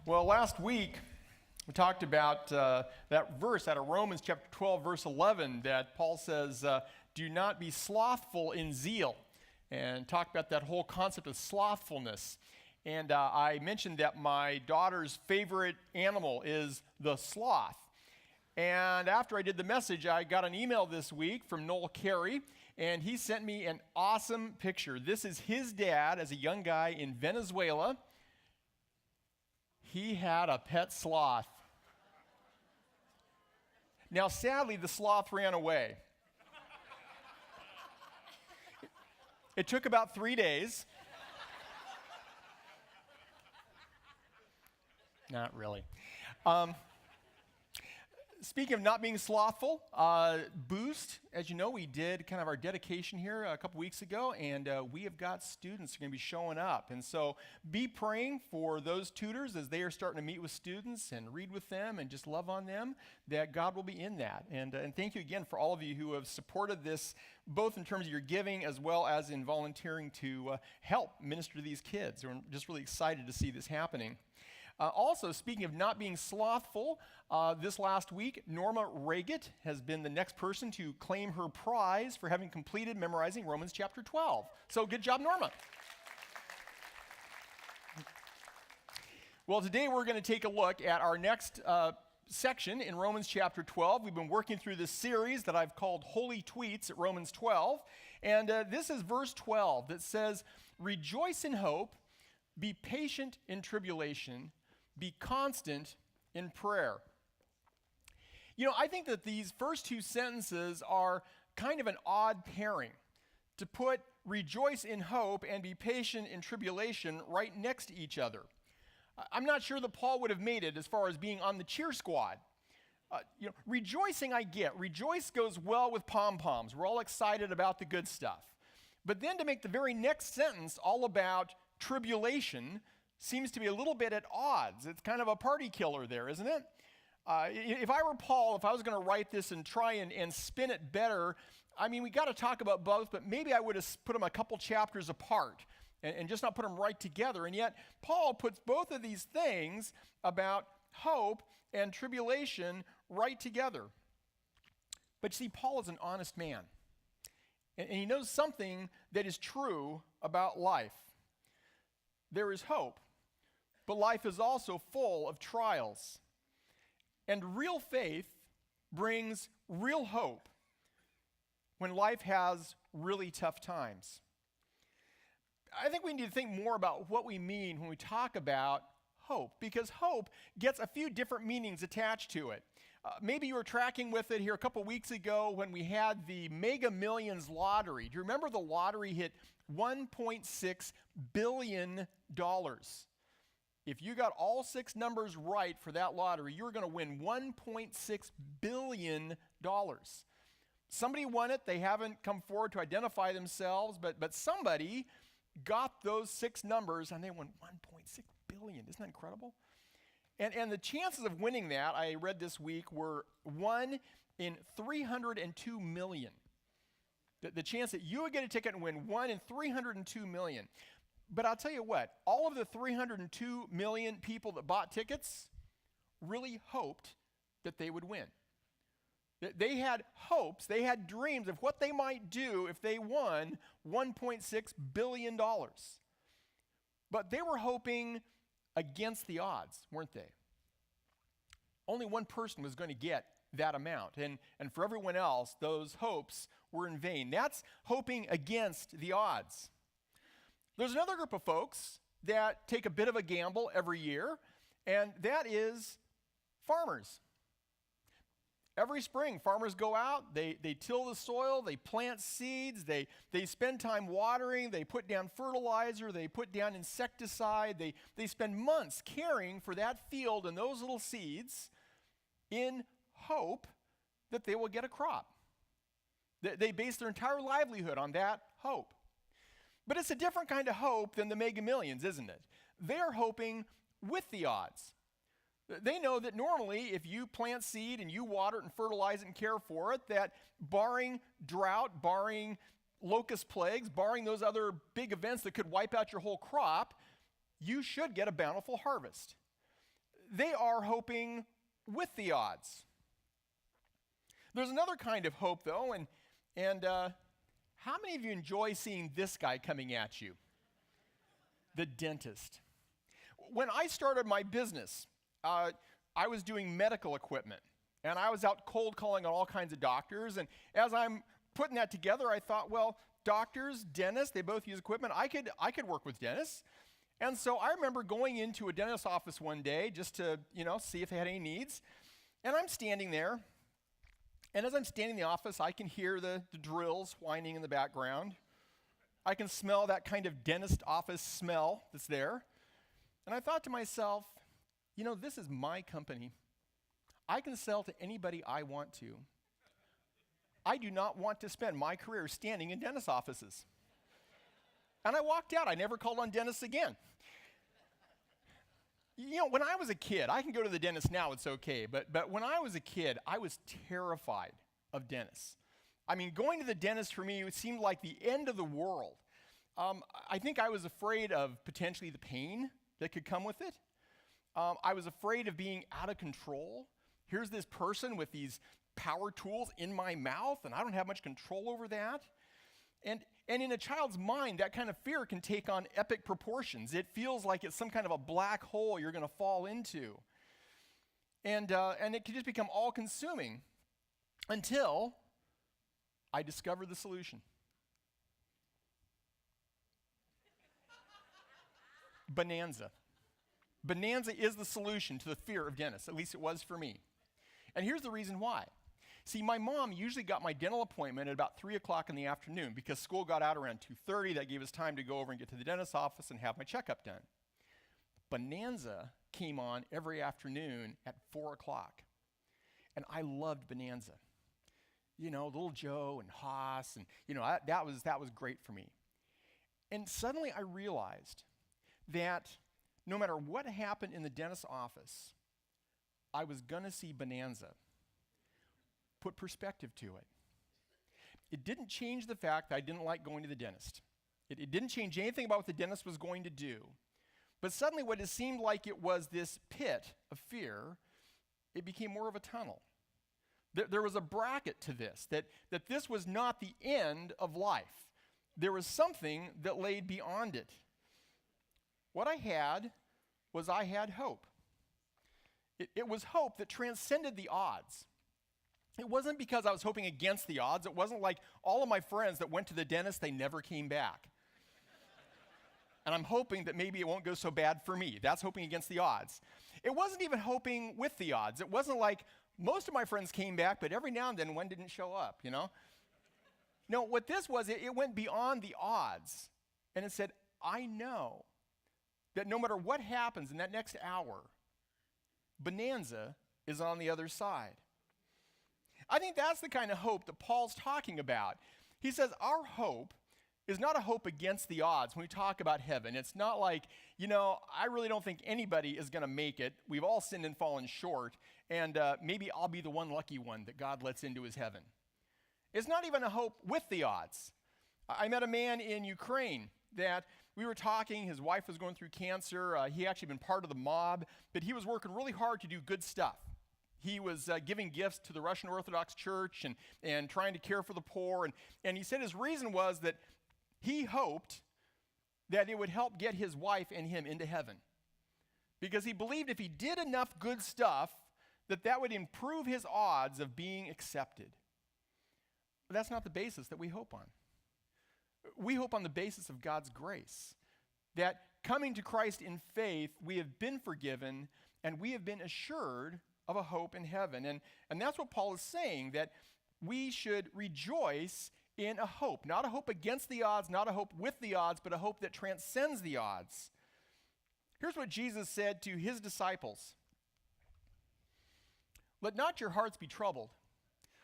Well, last week we talked about that verse out of Romans chapter 12, verse 11, that Paul says, do not be slothful in zeal, and talked about that whole concept of slothfulness. And I mentioned that my daughter's favorite animal is the sloth. And after I did the message, I got an email this week from Noel Carey, and he sent me an awesome picture. This is his dad as a young guy in Venezuela. He had a pet sloth. Now, sadly, the sloth ran away. It took about 3 days. Not really. Speaking of not being slothful, Boost, as you know, we did kind of our dedication here a couple weeks ago, and we have got students who are going to be showing up. And so be praying for those tutors as they are starting to meet with students and read with them and just love on them, that God will be in that. And thank you again for all of you who have supported this, both in terms of your giving as well as in volunteering to help minister to these kids. We're just really excited to see this happening. Also, speaking of not being slothful, this last week, Norma Reagett has been the next person to claim her prize for having completed memorizing Romans chapter 12. So good job, Norma. Well, today we're going to take a look at our next section in Romans chapter 12. We've been working through this series that I've called Holy Tweets at Romans 12. And this is verse 12 that says, "Rejoice in hope, be patient in tribulation, be constant in prayer." You know, I think that these first two sentences are kind of an odd pairing. To put rejoice in hope and be patient in tribulation right next to each other. I'm not sure that Paul would have made it as far as being on the cheer squad. Rejoicing I get. Rejoice goes well with pom-poms. We're all excited about the good stuff. But then to make the very next sentence all about tribulation seems to be a little bit at odds. It's kind of a party killer there, isn't it? If I were Paul, if I was going to write this and try and spin it better, I mean, we got to talk about both, but maybe I would have put them a couple chapters apart and just not put them right together. And yet, Paul puts both of these things about hope and tribulation right together. But you see, Paul is an honest man, and he knows something that is true about life. There is hope, but life is also full of trials. And real faith brings real hope when life has really tough times. I think we need to think more about what we mean when we talk about hope, because hope gets a few different meanings attached to it. Maybe you were tracking with it here a couple weeks ago when we had the Mega Millions lottery. Do you remember the lottery hit $1.6 billion? If you got all 6 numbers right for that lottery, you were going to win $1.6 billion. Somebody won it. They haven't come forward to identify themselves, but somebody got those 6 numbers and they won $1.6 billion. Isn't that incredible? And the chances of winning that, I read this week, were 1 in 302 million. The chance that you would get a ticket and win 1 in 302 million. But I'll tell you what, all of the 302 million people that bought tickets really hoped that they would win. They had hopes, they had dreams of what they might do if they won $1.6 billion. But they were hoping against the odds, weren't they? Only one person was going to get that amount. And for everyone else, those hopes were in vain. That's hoping against the odds. There's another group of folks that take a bit of a gamble every year, and that is farmers. Every spring, farmers go out, they till the soil, they plant seeds, they spend time watering, they put down fertilizer, they put down insecticide, they spend months caring for that field and those little seeds in hope that they will get a crop. They base their entire livelihood on that hope. But it's a different kind of hope than the Mega Millions, isn't it? They're hoping with the odds. They know that normally if you plant seed and you water it and fertilize it and care for it, that barring drought, barring locust plagues, barring those other big events that could wipe out your whole crop, you should get a bountiful harvest. they are hoping with the odds. There's another kind of hope, though, and how many of you enjoy seeing this guy coming at you? The dentist. When I started my business, I was doing medical equipment, and I was out cold calling on all kinds of doctors, and as I'm putting that together, I thought, well, doctors, dentists, they both use equipment. I could work with dentists. And so I remember going into a dentist's office one day just to, see if they had any needs. And I'm standing there. And as I'm standing in the office, I can hear the drills whining in the background. I can smell that kind of dentist office smell that's there. And I thought to myself, this is my company. I can sell to anybody I want to. I do not want to spend my career standing in dentist offices. And I walked out. I never called on dentists again. When I was a kid, I can go to the dentist now, it's okay. But when I was a kid, I was terrified of dentists. I mean, going to the dentist for me, it seemed like the end of the world. I think I was afraid of potentially the pain that could come with it. I was afraid of being out of control. Here's this person with these power tools in my mouth, and I don't have much control over that. And in a child's mind, that kind of fear can take on epic proportions. It feels like it's some kind of a black hole you're going to fall into. And it can just become all-consuming until I discovered the solution. Bonanza. Bonanza is the solution to the fear of dentists. At least it was for me. And here's the reason why. See, my mom usually got my dental appointment at about 3 o'clock in the afternoon because school got out around 2:30. That gave us time to go over and get to the dentist's office and have my checkup done. Bonanza came on every afternoon at 4 o'clock. And I loved Bonanza. Little Joe and Haas, and that was great for me. And suddenly I realized that no matter what happened in the dentist's office, I was going to see Bonanza. Put perspective to it. It didn't change the fact that I didn't like going to the dentist. It didn't change anything about what the dentist was going to do. But suddenly what it seemed like it was this pit of fear, it became more of a tunnel. There was a bracket to this, that this was not the end of life. There was something that lay beyond it. What I had was hope. It was hope that transcended the odds. It wasn't because I was hoping against the odds. It wasn't like all of my friends that went to the dentist, they never came back. And I'm hoping that maybe it won't go so bad for me. That's hoping against the odds. It wasn't even hoping with the odds. It wasn't like most of my friends came back, but every now and then one didn't show up, No, what this was, it went beyond the odds. And it said, I know that no matter what happens in that next hour, Bonanza is on the other side. I think that's the kind of hope that Paul's talking about. He says our hope is not a hope against the odds when we talk about heaven. It's not like, I really don't think anybody is going to make it. We've all sinned and fallen short, and maybe I'll be the one lucky one that God lets into his heaven. It's not even a hope with the odds. I met a man in Ukraine that we were talking. His wife was going through cancer. He actually been part of the mob, but he was working really hard to do good stuff. He was giving gifts to the Russian Orthodox Church and trying to care for the poor. And he said his reason was that he hoped that it would help get his wife and him into heaven. Because he believed if he did enough good stuff, that would improve his odds of being accepted. But that's not the basis that we hope on. We hope on the basis of God's grace. That coming to Christ in faith, we have been forgiven and we have been assured of a hope in heaven. And that's what Paul is saying, that we should rejoice in a hope. Not a hope against the odds, not a hope with the odds, but a hope that transcends the odds. Here's what Jesus said to his disciples. Let not your hearts be troubled.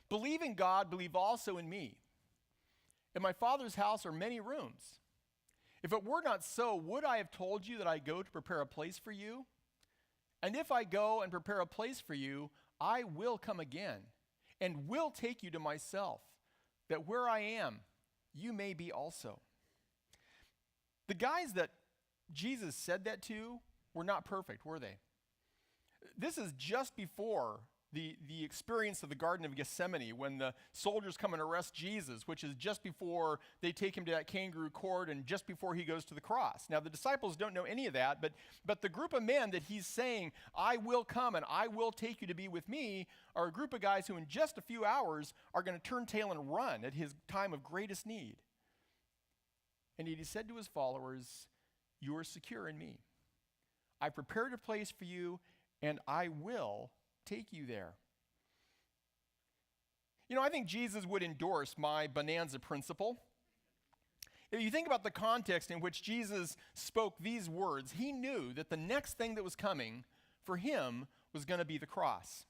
Believe in God, believe also in me. In my Father's house are many rooms. If it were not so, would I have told you that I go to prepare a place for you? And if I go and prepare a place for you, I will come again and will take you to myself, that where I am, you may be also. The guys that Jesus said that to were not perfect, were they? This is just before the experience of the Garden of Gethsemane when the soldiers come and arrest Jesus, which is just before they take him to that kangaroo court and just before he goes to the cross. Now, the disciples don't know any of that, but the group of men that he's saying, I will come and I will take you to be with me, are a group of guys who in just a few hours are going to turn tail and run at his time of greatest need. And he said to his followers, you are secure in me. I prepared a place for you, and I will take you there. You know, I think Jesus would endorse my bonanza principle. If you think about the context in which Jesus spoke these words, he knew that the next thing that was coming for him was going to be the cross.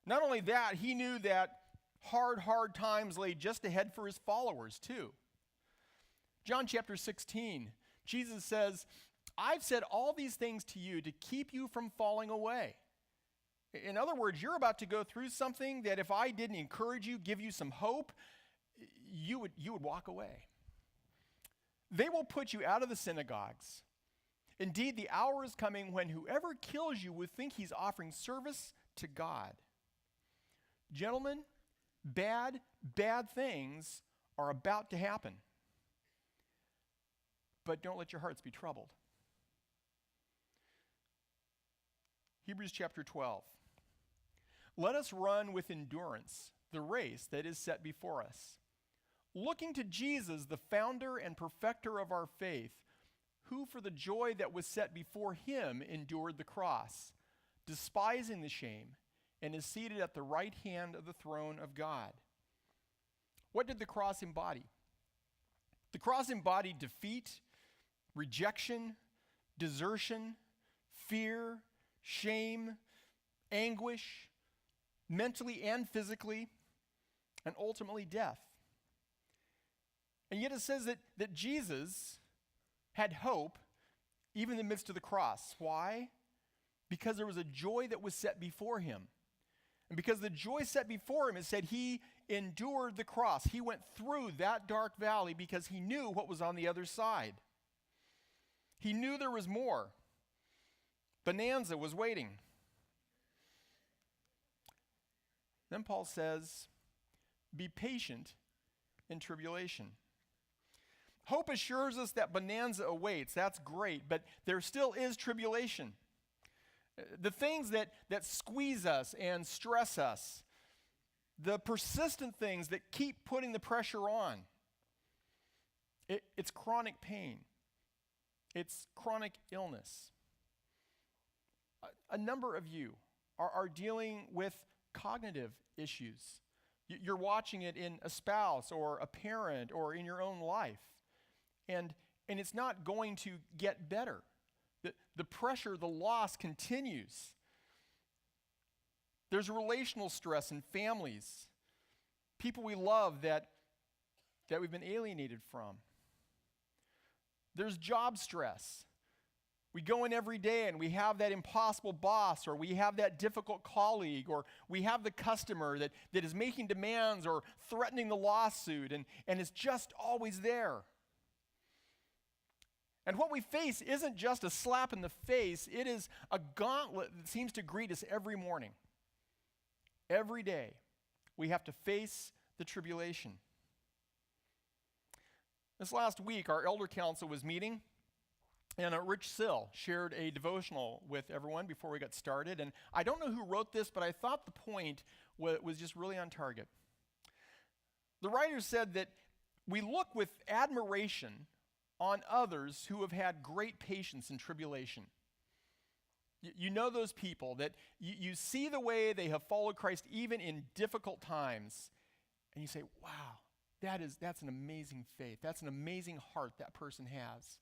Not only that, he knew that hard times lay just ahead for his followers too. John chapter 16, Jesus says, I've said all these things to you to keep you from falling away. In other words, you're about to go through something that if I didn't encourage you, give you some hope, you would walk away. They will put you out of the synagogues. Indeed, the hour is coming when whoever kills you would think he's offering service to God. Gentlemen, bad things are about to happen. But don't let your hearts be troubled. Hebrews chapter 12. Let us run with endurance the race that is set before us, looking to Jesus, the founder and perfecter of our faith, who for the joy that was set before him endured the cross, despising the shame, and is seated at the right hand of the throne of God. What did the cross embody? The cross embodied defeat, rejection, desertion, fear, shame, anguish, mentally and physically, and ultimately death. And yet it says that Jesus had hope even in the midst of the cross. Why? Because there was a joy that was set before him. And because the joy set before him, it said he endured the cross. He went through that dark valley because he knew what was on the other side. He knew there was more. Bonanza was waiting. Then Paul says, be patient in tribulation. Hope assures us that bonanza awaits. That's great, but there still is tribulation. The things that squeeze us and stress us, the persistent things that keep putting the pressure on, it's chronic pain. It's chronic illness. A number of you are dealing with cognitive issues. You're watching it in a spouse or a parent or in your own life. And it's not going to get better. The pressure, the loss continues. There's relational stress in families. People we love that we've been alienated from. There's job stress. We go in every day and we have that impossible boss, or we have that difficult colleague, or we have the customer that is making demands or threatening the lawsuit, and it's just always there. And what we face isn't just a slap in the face, it is a gauntlet that seems to greet us every morning. Every day, we have to face the tribulation. This last week, our elder council was meeting, and Rich Sill shared a devotional with everyone before we got started. And I don't know who wrote this, but I thought the point was just really on target. The writer said that we look with admiration on others who have had great patience in tribulation. You know those people that you see the way they have followed Christ even in difficult times, and you say, wow, that's an amazing faith. That's an amazing heart that person has.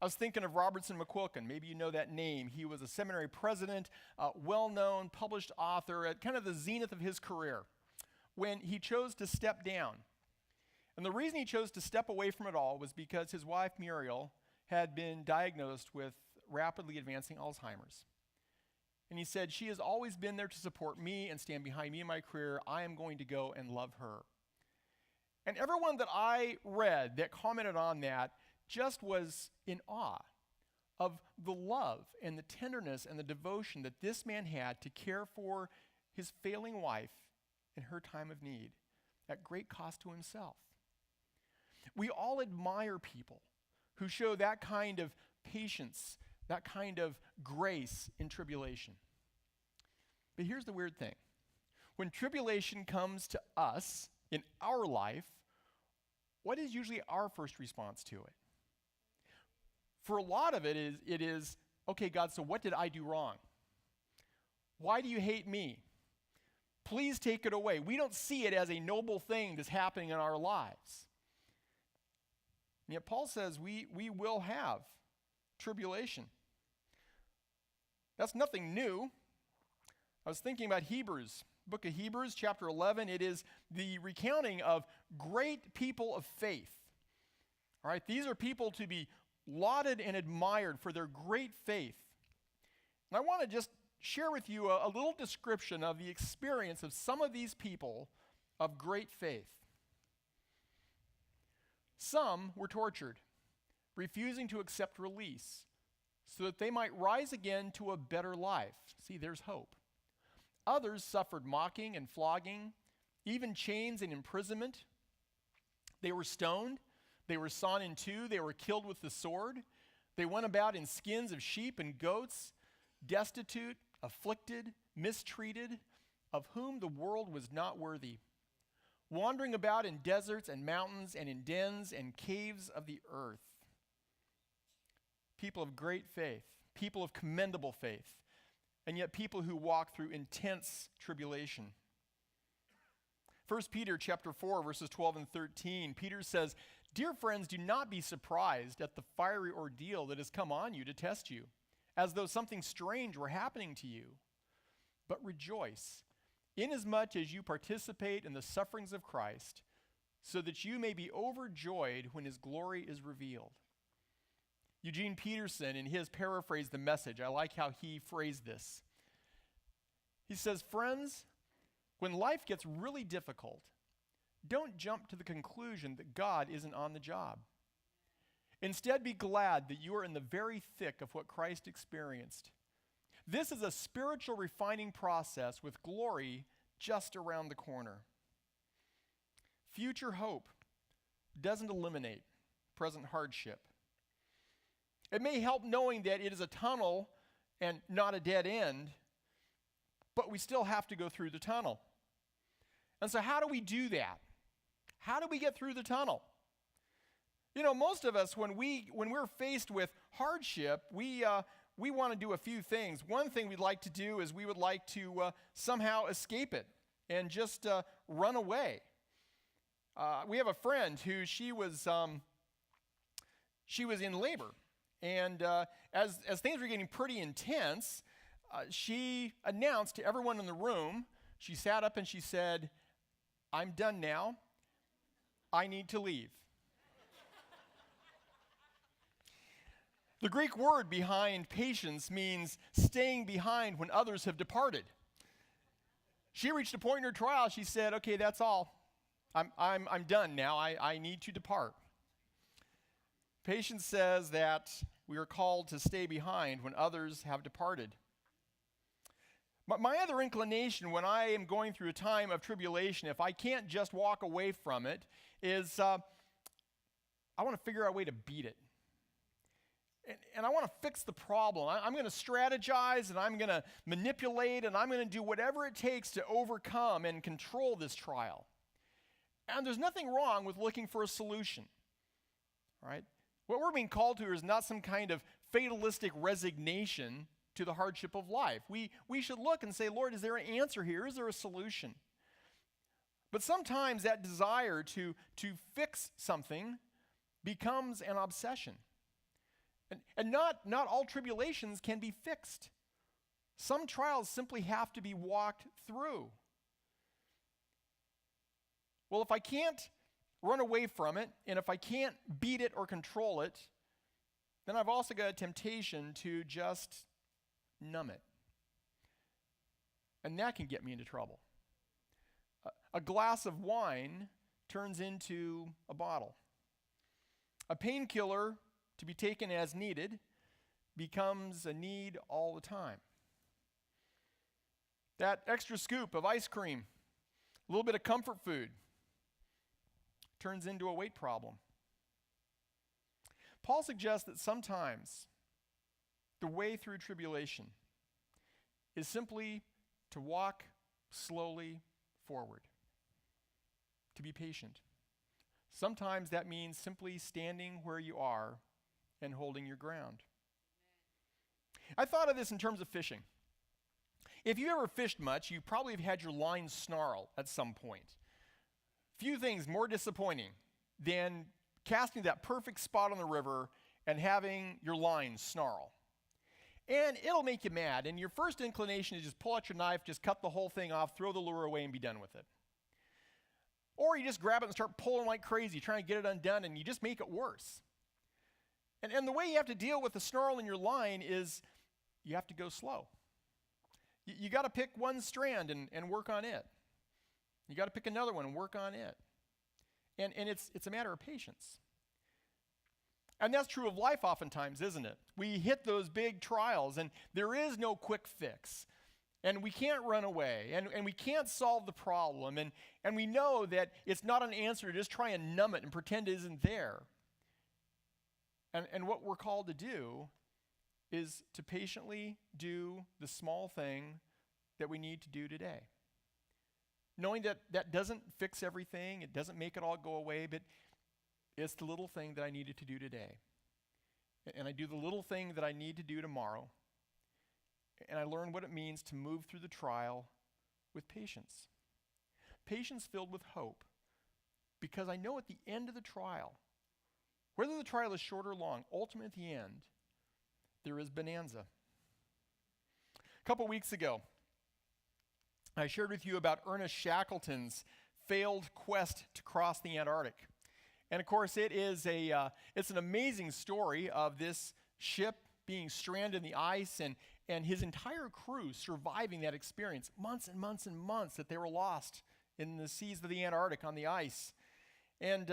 I was thinking of Robertson McQuilkin. Maybe you know that name. He was a seminary president, well-known, published author at kind of the zenith of his career when he chose to step down. And the reason he chose to step away from it all was because his wife, Muriel, had been diagnosed with rapidly advancing Alzheimer's. And he said, she has always been there to support me and stand behind me in my career. I am going to go and love her. And everyone that I read that commented on that just was in awe of the love and the tenderness and the devotion that this man had to care for his failing wife in her time of need at great cost to himself. We all admire people who show that kind of patience, that kind of grace in tribulation. But here's the weird thing. When tribulation comes to us in our life, what is usually our first response to it? For a lot of it is, okay, God, so what did I do wrong? Why do you hate me? Please take it away. We don't see it as a noble thing that's happening in our lives. And yet Paul says we will have tribulation. That's nothing new. I was thinking about Hebrews, book of Hebrews, chapter 11. It is the recounting of great people of faith. All right, these are people to be lauded and admired for their great faith. And I want to just share with you a little description of the experience of some of these people of great faith. Some were tortured, refusing to accept release, so that they might rise again to a better life. See, there's hope. Others suffered mocking and flogging, even chains and imprisonment. They were stoned. They were sawn in two. They were killed with the sword. They went about in skins of sheep and goats, destitute, afflicted, mistreated, of whom the world was not worthy, wandering about in deserts and mountains and in dens and caves of the earth. People of great faith, people of commendable faith, and yet people who walk through intense tribulation. 1 Peter chapter 4, verses 12 and 13, Peter says, "Dear friends, do not be surprised at the fiery ordeal that has come on you to test you, as though something strange were happening to you. But rejoice, inasmuch as you participate in the sufferings of Christ, so that you may be overjoyed when his glory is revealed." Eugene Peterson, in his paraphrase, The Message, I like how he phrased this. He says, "Friends, when life gets really difficult, don't jump to the conclusion that God isn't on the job. Instead, be glad that you are in the very thick of what Christ experienced. This is a spiritual refining process with glory just around the corner." Future hope doesn't eliminate present hardship. It may help knowing that it is a tunnel and not a dead end, but we still have to go through the tunnel. And so how do we do that? How do we get through the tunnel? You know, most of us, when we're faced with hardship, we want to do a few things. One thing we'd like to do is we would like to somehow escape it and just run away. We have a friend who she was in labor, and as things were getting pretty intense, she announced to everyone in the room. She sat up and she said, "I'm done now. I need to leave." The Greek word behind patience means staying behind when others have departed. She reached a point in her trial, she said, "Okay, that's all. I'm done now. I need to depart." Patience says that we are called to stay behind when others have departed. But my other inclination when I am going through a time of tribulation, if I can't just walk away from it, is I want to figure out a way to beat it. And I want to fix the problem. I'm going to strategize, and I'm going to manipulate, and I'm going to do whatever it takes to overcome and control this trial. And there's nothing wrong with looking for a solution. All right? What we're being called to is not some kind of fatalistic resignation to the hardship of life. We should look and say, "Lord, is there an answer here? Is there a solution?" But sometimes that desire to fix something becomes an obsession. And not all tribulations can be fixed. Some trials simply have to be walked through. Well, if I can't run away from it, and if I can't beat it or control it, then I've also got a temptation to just numb it. And that can get me into trouble. A glass of wine turns into a bottle. A painkiller to be taken as needed becomes a need all the time. That extra scoop of ice cream, a little bit of comfort food, turns into a weight problem. Paul suggests that sometimes the way through tribulation is simply to walk slowly forward, to be patient. Sometimes that means simply standing where you are and holding your ground. I thought of this in terms of fishing. If you ever fished much, you probably have had your line snarl at some point. Few things more disappointing than casting that perfect spot on the river and having your line snarl. And it'll make you mad, and your first inclination is just pull out your knife, just cut the whole thing off, throw the lure away, and be done with it. Or you just grab it and start pulling like crazy, trying to get it undone, and you just make it worse. And the way you have to deal with the snarl in your line is you have to go slow. You got to pick one strand and work on it. You got to pick another one and work on it. And it's a matter of patience. And that's true of life oftentimes, isn't it? We hit those big trials, and there is no quick fix. And we can't run away, and we can't solve the problem. And we know that it's not an answer to just try and numb it and pretend it isn't there. And what we're called to do is to patiently do the small thing that we need to do today. Knowing that that doesn't fix everything, it doesn't make it all go away, but it's the little thing that I needed to do today. And I do the little thing that I need to do tomorrow. And I learn what it means to move through the trial with patience. Patience filled with hope. Because I know at the end of the trial, whether the trial is short or long, ultimately at the end, there is bonanza. A couple weeks ago, I shared with you about Ernest Shackleton's failed quest to cross the Antarctic. And of course, it's an amazing story of this ship being stranded in the ice and his entire crew surviving that experience, months and months and months that they were lost in the seas of the Antarctic on the ice. And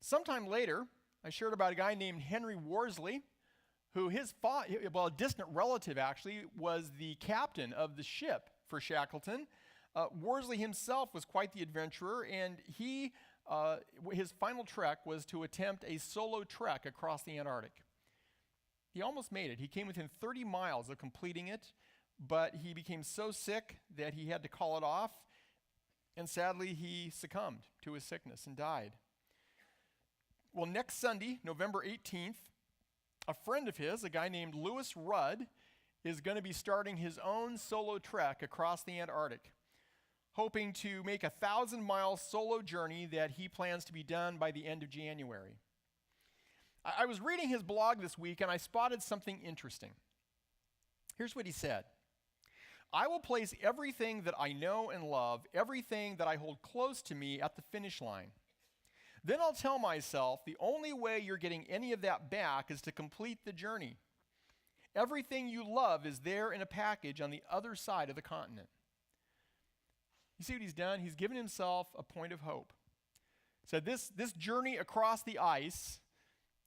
sometime later, I shared about a guy named Henry Worsley, who a distant relative actually, was the captain of the ship for Shackleton. Worsley himself was quite the adventurer, and his final trek was to attempt a solo trek across the Antarctic. He almost made it. He came within 30 miles of completing it, but he became so sick that he had to call it off, and sadly he succumbed to his sickness and died. Well, next Sunday, November 18th, a friend of his, a guy named Lewis Rudd, is going to be starting his own solo trek across the Antarctic, hoping to make a 1,000-mile solo journey that he plans to be done by the end of January. I was reading his blog this week, and I spotted something interesting. Here's what he said. I will place everything that I know and love, everything that I hold close to me at the finish line. Then I'll tell myself the only way you're getting any of that back is to complete the journey. Everything you love is there in a package on the other side of the continent. You see what he's done? He's given himself a point of hope. So this journey across the ice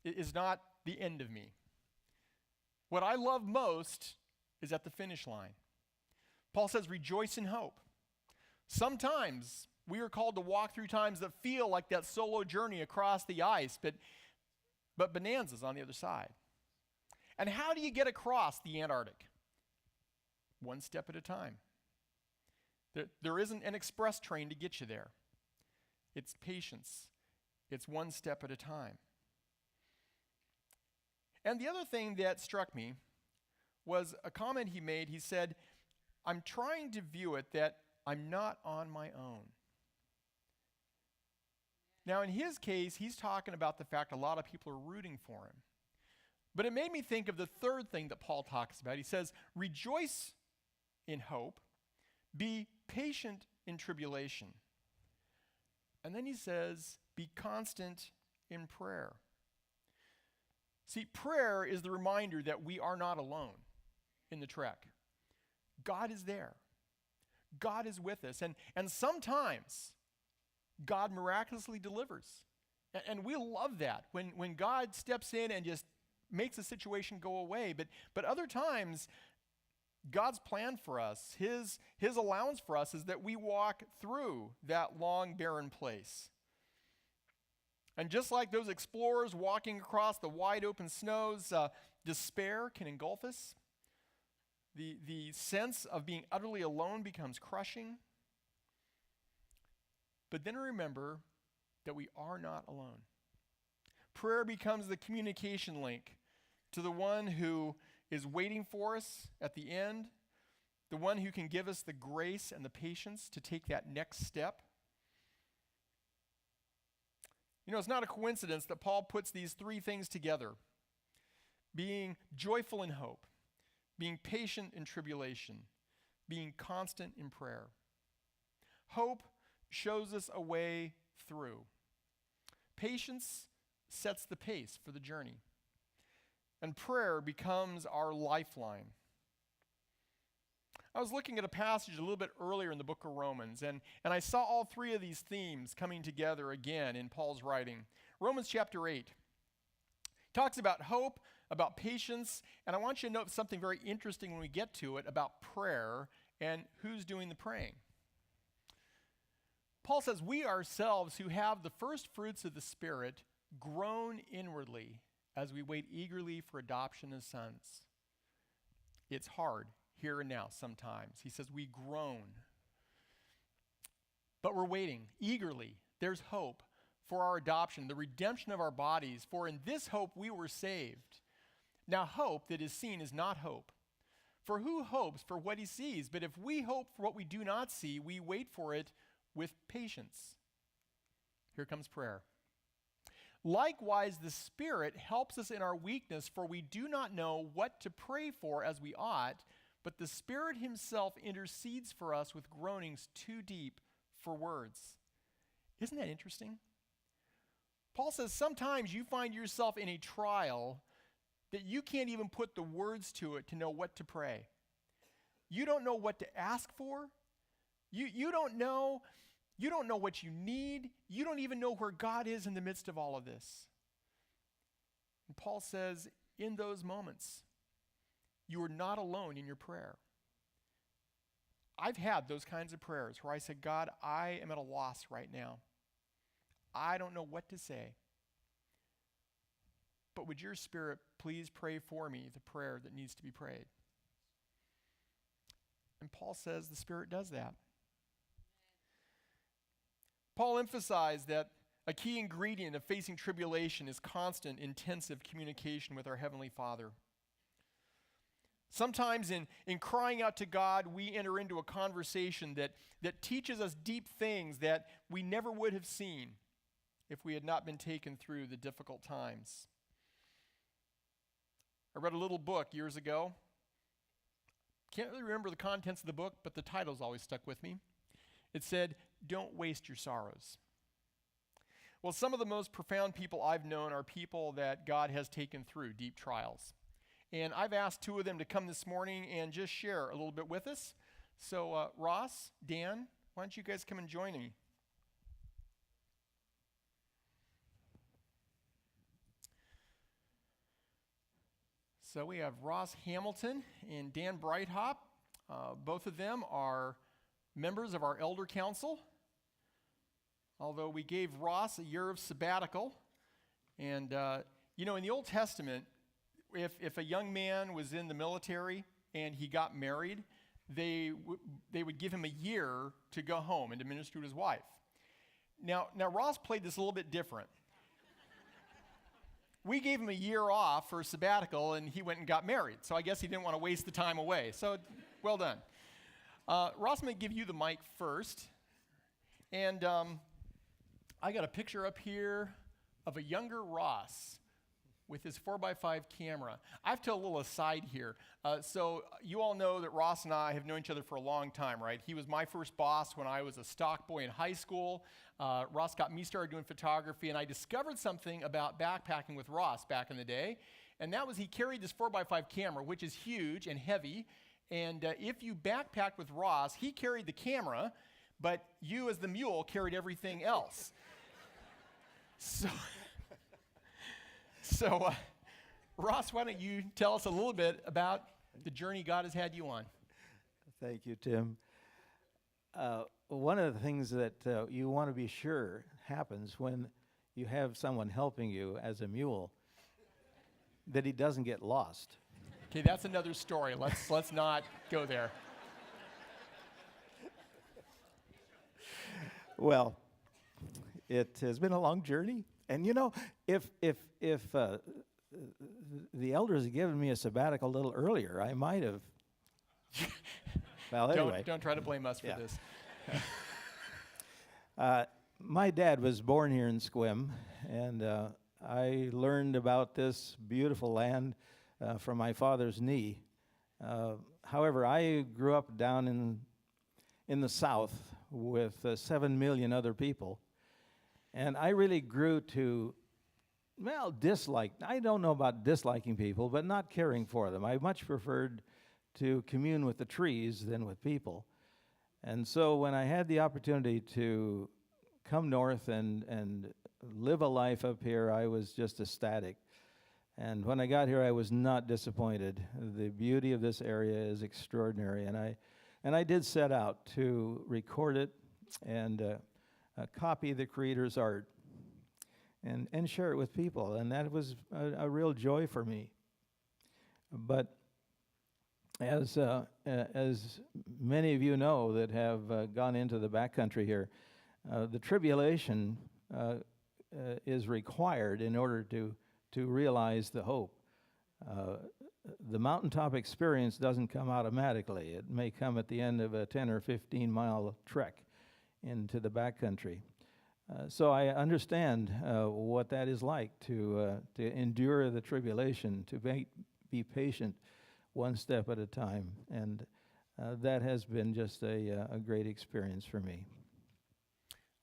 is not the end of me. What I love most is at the finish line. Paul says, rejoice in hope. Sometimes we are called to walk through times that feel like that solo journey across the ice, but bonanza's on the other side. And how do you get across the Antarctic? One step at a time. There isn't an express train to get you there. It's patience. It's one step at a time. And the other thing that struck me was a comment he made. He said, I'm trying to view it that I'm not on my own. Now, in his case, he's talking about the fact a lot of people are rooting for him. But it made me think of the third thing that Paul talks about. He says, rejoice in hope, be patient in tribulation. And then he says, be constant in prayer. See, prayer is the reminder that we are not alone in the trek. God is there. God is with us. And sometimes God miraculously delivers. And we love that when God steps in and just makes the situation go away. But other times, God's plan for us, his allowance for us, is that we walk through that long, barren place. And just like those explorers walking across the wide open snows, despair can engulf us. The sense of being utterly alone becomes crushing. But then remember that we are not alone. Prayer becomes the communication link to the one who is waiting for us at the end, the one who can give us the grace and the patience to take that next step. You know, it's not a coincidence that Paul puts these three things together: being joyful in hope, being patient in tribulation, being constant in prayer. Hope shows us a way through. Patience sets the pace for the journey. And prayer becomes our lifeline. I was looking at a passage a little bit earlier in the book of Romans, and I saw all three of these themes coming together again in Paul's writing. Romans chapter 8 talks about hope, about patience, and I want you to note something very interesting when we get to it about prayer and who's doing the praying. Paul says, we ourselves who have the first fruits of the Spirit groan inwardly as we wait eagerly for adoption as sons. It's hard here and now sometimes. He says we groan. But we're waiting eagerly. There's hope for our adoption, the redemption of our bodies. For in this hope we were saved. Now hope that is seen is not hope. For who hopes for what he sees? But if we hope for what we do not see, we wait for it with patience. Here comes prayer. Likewise, the Spirit helps us in our weakness, for we do not know what to pray for as we ought, but the Spirit himself intercedes for us with groanings too deep for words. Isn't that interesting? Paul says sometimes you find yourself in a trial that you can't even put the words to it to know what to pray. You don't know what to ask for. You don't know what you need. You don't even know where God is in the midst of all of this. And Paul says, in those moments, you are not alone in your prayer. I've had those kinds of prayers where I said, God, I am at a loss right now. I don't know what to say. But would your Spirit please pray for me the prayer that needs to be prayed? And Paul says the Spirit does that. Paul emphasized that a key ingredient of facing tribulation is constant, intensive communication with our Heavenly Father. Sometimes in crying out to God, we enter into a conversation that teaches us deep things that we never would have seen if we had not been taken through the difficult times. I read a little book years ago. Can't really remember the contents of the book, but the title's always stuck with me. It said, "Don't waste your sorrows." Well, some of the most profound people I've known are people that God has taken through deep trials. And I've asked two of them to come this morning and just share a little bit with us. So Ross, Dan, why don't you guys come and join me? So we have Ross Hamilton and Dan Breithaupt. Both of them are members of our elder council. Although we gave Ross a year of sabbatical. And, in the Old Testament, if a young man was in the military and he got married, they would give him a year to go home and to minister to his wife. Now Ross played this a little bit different. We gave him a year off for a sabbatical, and he went and got married. So I guess he didn't want to waste the time away. So well done. Ross, I'm going to give you the mic first. And I got a picture up here of a younger Ross with his 4x5 camera. I have to tell a little aside here. So you all know that Ross and I have known each other for a long time, right? He was my first boss when I was a stock boy in high school. Ross got me started doing photography, and I discovered something about backpacking with Ross back in the day, and that was he carried this 4x5 camera, which is huge and heavy, and if you backpacked with Ross, he carried the camera, but you as the mule carried everything else. So Ross, why don't you tell us a little bit about the journey God has had you on? Thank you, Tim. One of the things that you want to be sure happens when you have someone helping you as a mule, that he doesn't get lost. Okay, that's another story. Let's not go there. Well, it has been a long journey, and you know, if the elders had given me a sabbatical a little earlier, I might have. Well, anyway, Don't try to blame us for Yeah. this. My dad was born here in Sequim, and I learned about this beautiful land from my father's knee. However, I grew up down in the south with 7 million other people, and I really grew to, well, dislike. I don't know about disliking people, but not caring for them. I much preferred to commune with the trees than with people. And so when I had the opportunity to come north and live a life up here, I was just ecstatic. And when I got here, I was not disappointed. The beauty of this area is extraordinary, and I did set out to record it and copy the Creator's art and share it with people, and that was a real joy for me. But as many of you know that have gone into the backcountry here, the tribulation is required in order to realize the hope. The mountaintop experience doesn't come automatically. It may come at the end of a 10 or 15 mile trek into the backcountry. So I understand what that is like to endure the tribulation, to be patient one step at a time, and that has been just a great experience for me.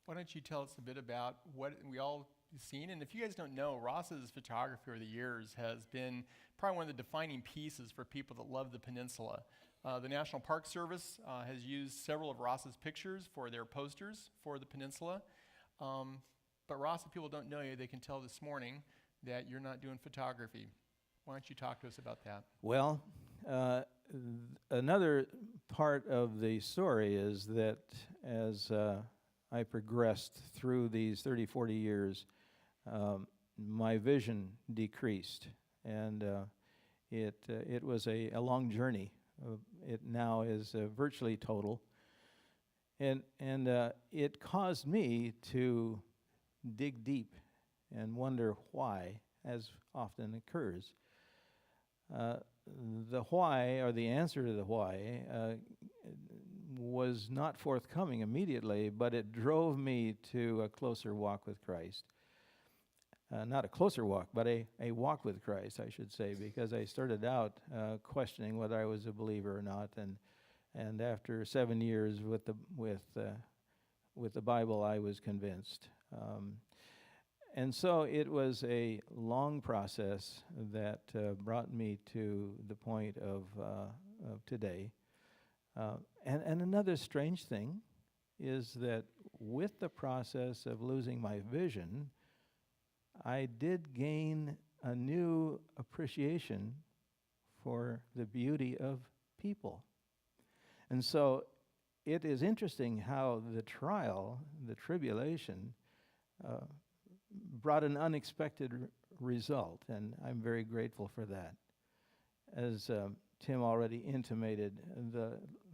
Why don't you tell us a bit about what we all seen? And if you guys don't know, Ross's photography over the years has been probably one of the defining pieces for people that love the peninsula. The National Park Service has used several of Ross's pictures for their posters for the peninsula. But Ross, if people don't know you, they can tell this morning that you're not doing photography. Why don't you talk to us about that? Well, another part of the story is that as I progressed through these 30, 40 years, my vision decreased, and it was a long journey. It now is virtually total, and it caused me to dig deep and wonder why, as often occurs. The why, or the answer to the why, was not forthcoming immediately, but it drove me to a closer walk with Christ. Not a closer walk, but a walk with Christ, I should say, because I started out questioning whether I was a believer or not, and after 7 years with the Bible, I was convinced. And so it was a long process that brought me to the point of today. And another strange thing is that with the process of losing my vision, I did gain a new appreciation for the beauty of people. And so it is interesting how the trial, the tribulation, brought an unexpected result, and I'm very grateful for that. As Tim already intimated,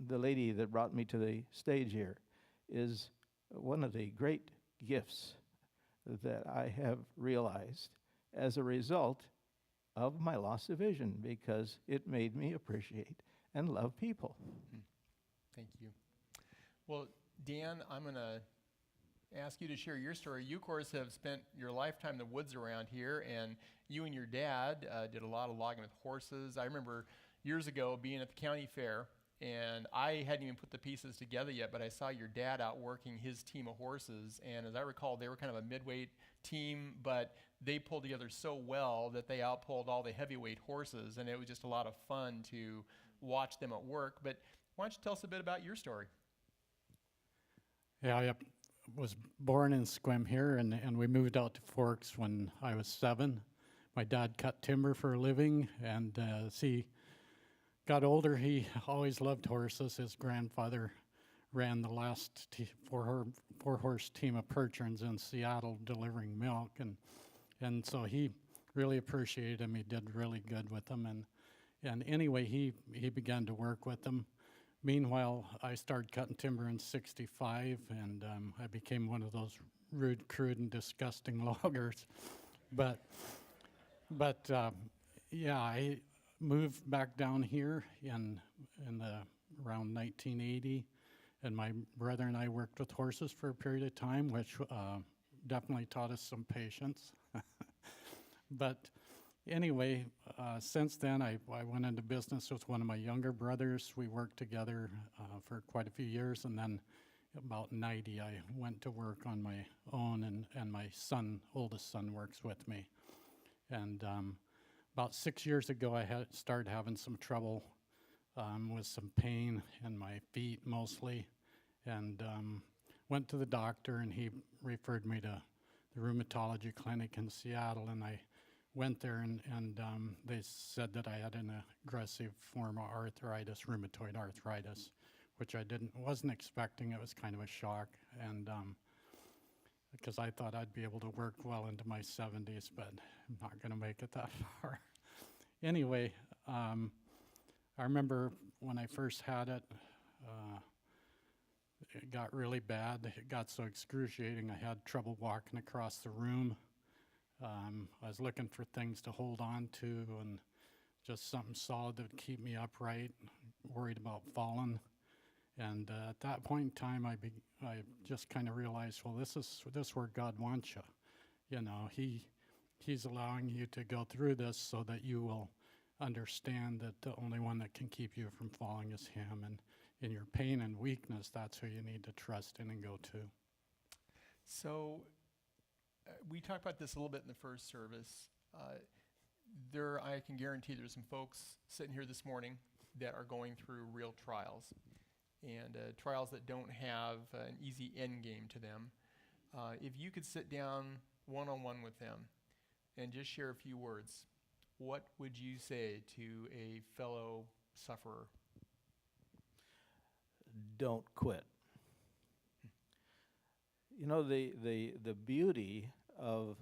the lady that brought me to the stage here is one of the great gifts that I have realized as a result of my loss of vision, because it made me appreciate and love people. Thank you. Well, Dan, I'm going to ask you to share your story. You, of course, have spent your lifetime in the woods around here, and you and your dad did a lot of logging with horses. I remember years ago being at the county fair, and I hadn't even put the pieces together yet, but I saw your dad out working his team of horses, and as I recall, they were kind of a midweight team, but they pulled together so well that they outpulled all the heavyweight horses, and it was just a lot of fun to watch them at work. But why don't you tell us a bit about your story? Yeah, I was born in Sequim here, and we moved out to Forks when I was 7. my dad cut timber for a living, and as he got older, he always loved horses. His grandfather ran the last four-horse team of Percherons in Seattle delivering milk, and so he really appreciated him. He did really good with them, and anyway, he began to work with them. Meanwhile, I started cutting timber in '65, and I became one of those rude, crude, and disgusting loggers. But yeah, I moved back down here in around 1980, and my brother and I worked with horses for a period of time, which definitely taught us some patience. But anyway, since then I went into business with one of my younger brothers. We worked together for quite a few years, and then about 90 I went to work on my own, and my oldest son works with me. And about 6 years ago I started having some trouble with some pain in my feet mostly, and went to the doctor, and he referred me to the rheumatology clinic in Seattle, and I went there, and they said that I had an aggressive form of arthritis, rheumatoid arthritis, which I wasn't expecting. It was kind of a shock, and because I thought I'd be able to work well into my 70s, but I'm not going to make it that far. Anyway, I remember when I first had it, it got really bad. It got so excruciating I had trouble walking across the room. I was looking for things to hold on to, and just something solid that would keep me upright, worried about falling. And at that point in time, I just kind of realized, well, this is where God wants you. You know, He's allowing you to go through this so that you will understand that the only one that can keep you from falling is Him. And in your pain and weakness, that's who you need to trust in and go to. So we talked about this a little bit in the first service. I can guarantee there's some folks sitting here this morning that are going through real trials, and trials that don't have an easy end game to them. If you could sit down one-on-one with them and just share a few words, what would you say to a fellow sufferer? Don't quit. You know, the beauty of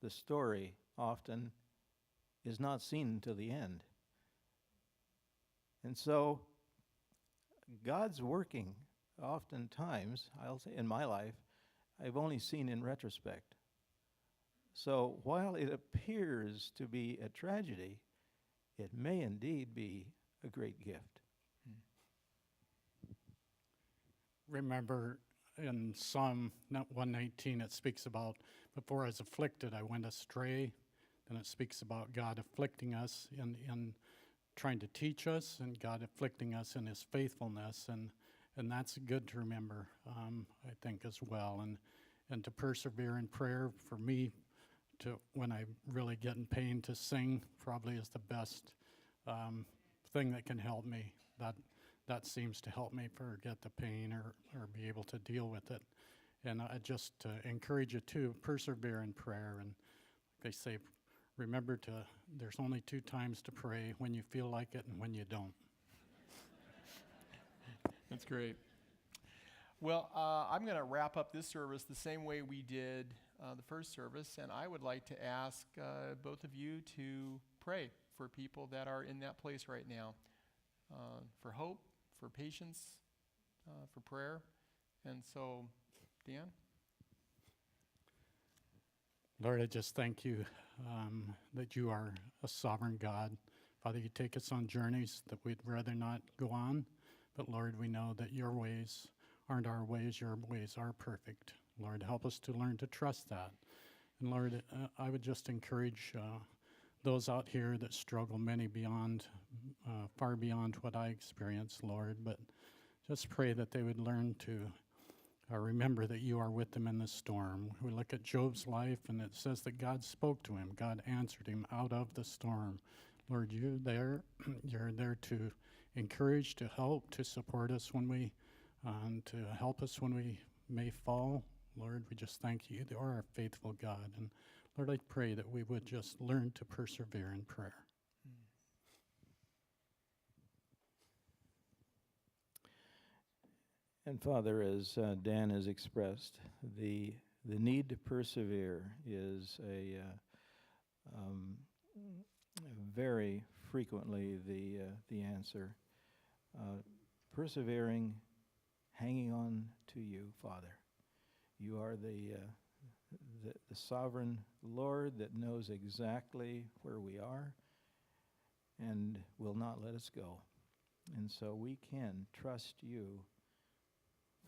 the story often is not seen until the end. And so God's working oftentimes, I'll say in my life, I've only seen in retrospect. So while it appears to be a tragedy, it may indeed be a great gift. Remember in Psalm 119, it speaks about, before I was afflicted, I went astray. And it speaks about God afflicting us in trying to teach us, and God afflicting us in His faithfulness. And that's good to remember, I think, as well. And to persevere in prayer. For me, when I really get in pain, to sing probably is the best thing that can help me. That seems to help me forget the pain or be able to deal with it. And I just encourage you to persevere in prayer. And they say, remember there's only 2 times to pray, when you feel like it and when you don't. That's great. Well, I'm going to wrap up this service the same way we did the first service, and I would like to ask both of you to pray for people that are in that place right now, for hope, for patience, for prayer. And so, Dan? Lord, I just thank you that you are a sovereign God. Father, you take us on journeys that we'd rather not go on, but Lord, we know that your ways aren't our ways, your ways are perfect. Lord, help us to learn to trust that. And Lord, I would just encourage those out here that struggle, many far beyond what I experienced, Lord, but just pray that they would learn to remember that you are with them in the storm. We look at Job's life, and it says that God spoke to him. God answered him out of the storm. Lord, you're there. You're there to encourage, to help, to support us and to help us when we may fall. Lord, we just thank you. You are a faithful God. And Lord, I pray that we would just learn to persevere in prayer. And Father, as Dan has expressed, the need to persevere is very frequently the answer. Persevering, hanging on to you, Father. You are the sovereign Lord that knows exactly where we are and will not let us go. And so we can trust you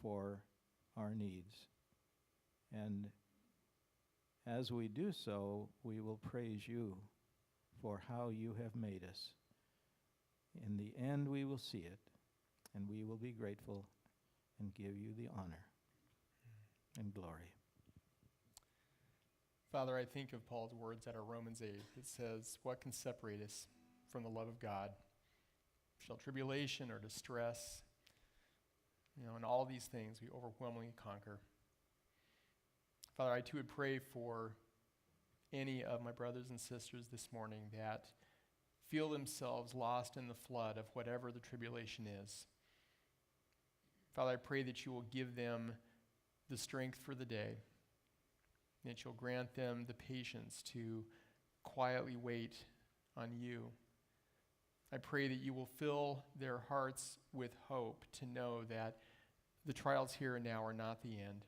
for our needs. And as we do so, we will praise you for how you have made us. In the end, we will see it, and we will be grateful and give you the honor and glory. Father, I think of Paul's words out of Romans 8 that says, what can separate us from the love of God? Shall tribulation or distress, and all these things we overwhelmingly conquer. Father, I too would pray for any of my brothers and sisters this morning that feel themselves lost in the flood of whatever the tribulation is. Father, I pray that you will give them the strength for the day, that you'll grant them the patience to quietly wait on you. I pray that you will fill their hearts with hope to know that the trials here and now are not the end,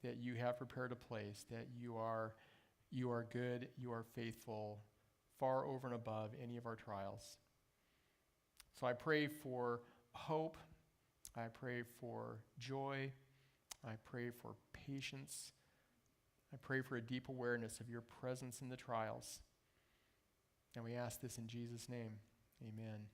that you have prepared a place, that you are good, you are faithful, far over and above any of our trials. So I pray for hope, I pray for joy, I pray for patience, I pray for a deep awareness of your presence in the trials. And we ask this in Jesus' name. Amen.